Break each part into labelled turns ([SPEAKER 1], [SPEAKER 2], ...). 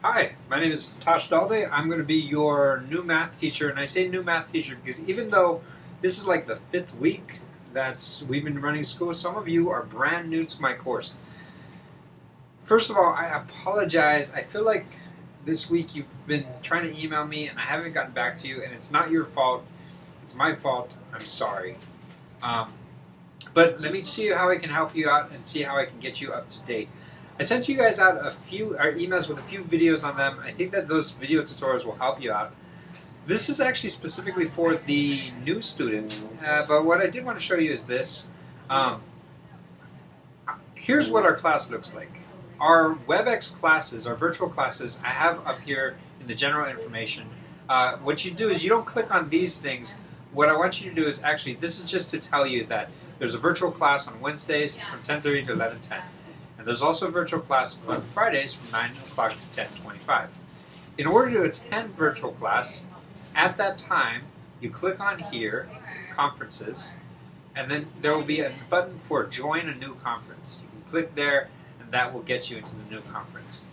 [SPEAKER 1] Hi, my name is Tosh Dalde. I'm going to be your new math teacher, and I say new math teacher because even though this is like the fifth week that we've been running school, some of you are brand new to my course. First of all, I apologize. I feel like this week you've been trying to email me and I haven't gotten back to you, and it's not your fault. It's my fault. I'm sorry. Um, but let me see how I can help you out and see how I can get you up to date. I sent you guys out a few emails with a few videos on them. I think that those video tutorials will help you out. This is actually specifically for the new students, but what I did want to show you is this. Here's what our class looks like. Our WebEx classes, our virtual classes, I have up here in the general information. What you do is you don't click on these things. What I want you to do is actually, this is just to tell you that there's a virtual class on Wednesdays from 10:30 to 11:10. And there's also a virtual class on Fridays from 9 o'clock to 10:25. In order to attend virtual class, at that time, you click on here, Conferences, and then there will be a button for Join a New Conference. You can click there, and that will get you into the new conference.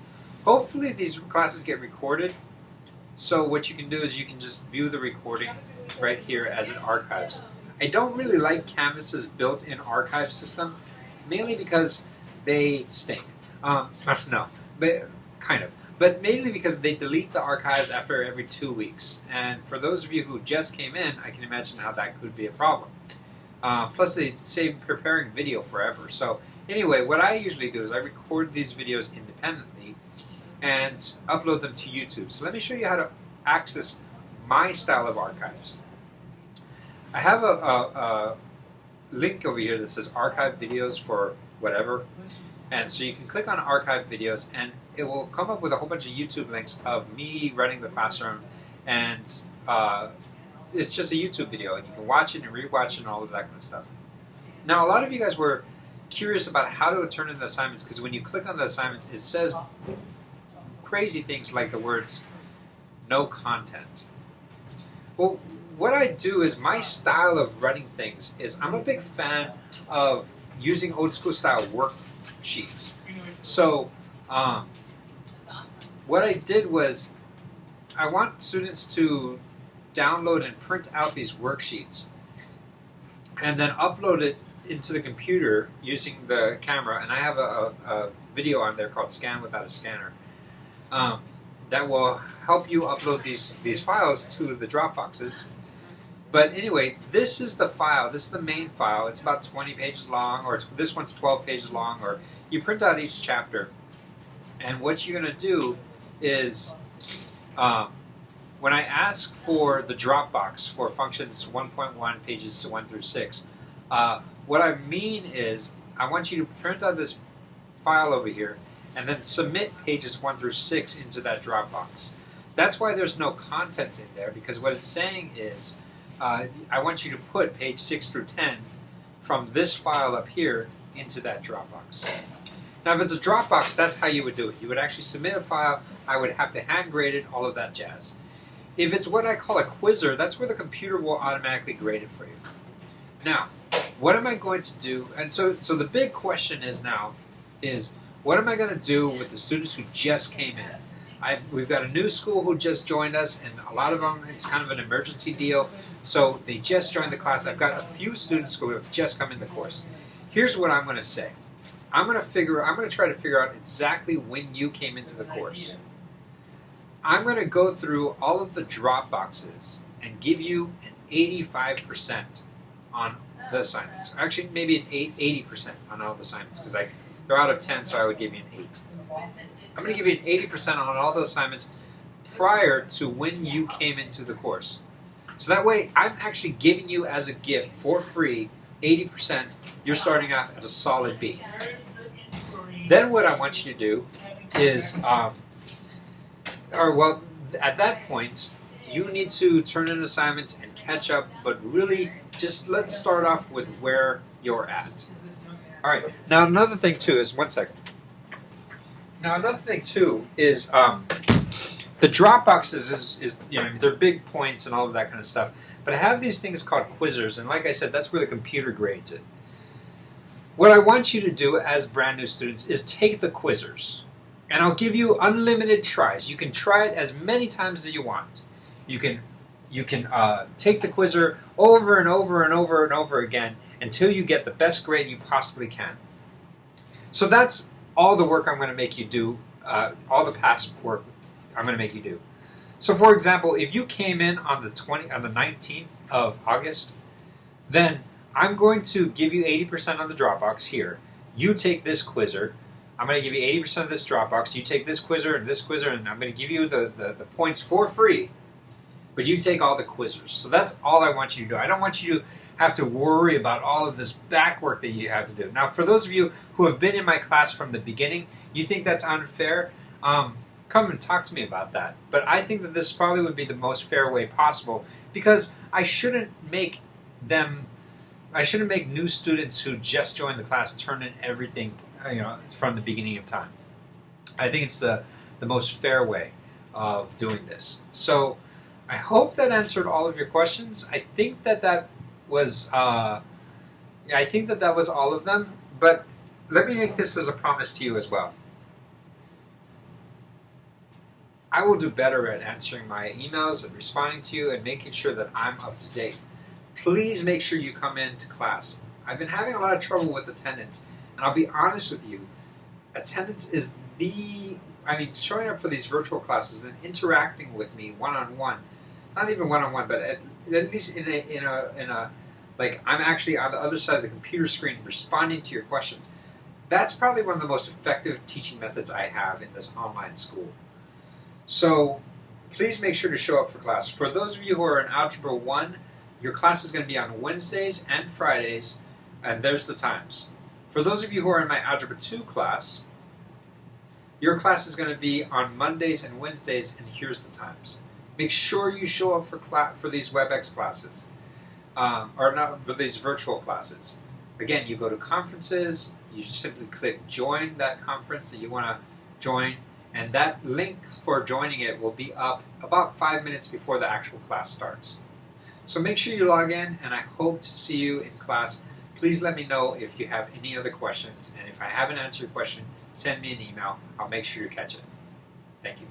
[SPEAKER 1] Hopefully these classes get recorded, so what you can do is you can just view the recording right here as it archives. I don't really like Canvas's built-in archive system, mainly because they stink. No, but kind of. But mainly because they delete the archives after every 2 weeks. And for those of you who just came in, I can imagine how that could be a problem. Plus, they save preparing video forever. So anyway, what I usually do is I record these videos independently and upload them to YouTube. So let me show you how to access my style of archives. I have a link over here that says archive videos for whatever, and so you can click on archive videos and it will come up with a whole bunch of YouTube links of me running the classroom, and it's just a YouTube video and you can watch it and rewatch it and all of that kind of stuff. Now a lot of you guys were curious about how to turn in the assignments, because when you click on the assignments it says crazy things like the words no content. Well, what I do is my style of running things is I'm a big fan of using old school style worksheets. So what I did was I want students to download and print out these worksheets and then upload it into the computer using the camera, and I have a video on there called Scan Without a Scanner that will help you upload these files to the Dropboxes. But anyway, this is the file. This is the main file. It's about 20 pages long, or this one's 12 pages long, or you print out each chapter. And what you're going to do is, when I ask for the Dropbox for functions 1.1, pages 1 through 6, what I mean is I want you to print out this file over here and then submit pages 1 through 6 into that Dropbox. That's why there's no content in there, because what it's saying is I want you to put page 6 through 10 from this file up here into that Dropbox. Now if it's a Dropbox, that's how you would do it. You would actually submit a file, I would have to hand grade it, all of that jazz. If it's what I call a quizzer, that's where the computer will automatically grade it for you. Now, what am I going to do? And so the big question is now, what am I going to do with the students who just came in? We've got a new school who just joined us, and a lot of them, it's kind of an emergency deal. So they just joined the class. I've got a few students who have just come in the course. Here's what I'm going to say. I'm going to try to figure out exactly when you came into the course. I'm going to go through all of the Dropboxes and give you an 85% on the assignments. Actually, maybe an 80% on all the assignments, because they're out of 10, so I would give you an 8. I'm going to give you an 80% on all the assignments prior to when you came into the course. So that way, I'm actually giving you as a gift for free 80%. You're starting off at a solid B. Then what I want you to do is, at that point, you need to turn in assignments and catch up, but really, just let's start off with where you're at. All right. Now, another thing, too, is, one second. Now, another thing, too, is the Dropboxes is they're big points and all of that kind of stuff. But I have these things called quizzers, and like I said, that's where the computer grades it. What I want you to do as brand new students is take the quizzers. And I'll give you unlimited tries. You can try it as many times as you want. You can take the Quizzer over and over and over and over again until you get the best grade you possibly can. So that's all the work I'm going to make you do, all the past work I'm going to make you do. So for example, if you came in on the 19th of August, then I'm going to give you 80% on the Dropbox here. You take this Quizzer. I'm going to give you 80% of this Dropbox. You take this Quizzer, and I'm going to give you the points for free. But you take all the Quizzers. So that's all I want you to do. I don't want you to have to worry about all of this back work that you have to do. Now, for those of you who have been in my class from the beginning, you think that's unfair, come and talk to me about that. But I think that this probably would be the most fair way possible, because I shouldn't make new students who just joined the class turn in everything, from the beginning of time. I think it's the most fair way of doing this. So I hope that answered all of your questions. I think that was all of them. But let me make this as a promise to you as well. I will do better at answering my emails and responding to you and making sure that I'm up to date. Please make sure you come into class. I've been having a lot of trouble with attendance, and I'll be honest with you, attendance is showing up for these virtual classes and interacting with me one-on-one, not even one-on-one, but at least in a like I'm actually on the other side of the computer screen responding to your questions. That's probably one of the most effective teaching methods I have in this online school. So please make sure to show up for class. For those of you who are in Algebra 1, your class is going to be on Wednesdays and Fridays, and there's the times. For those of you who are in my Algebra 2 class, your class is going to be on Mondays and Wednesdays, and here's the times. Make sure you show up for these WebEx classes, or not for these virtual classes. Again, you go to conferences, you simply click join that conference that you want to join, and that link for joining it will be up about 5 minutes before the actual class starts. So make sure you log in, and I hope to see you in class. Please let me know if you have any other questions, and if I haven't answered your question, send me an email. I'll make sure you catch it. Thank you.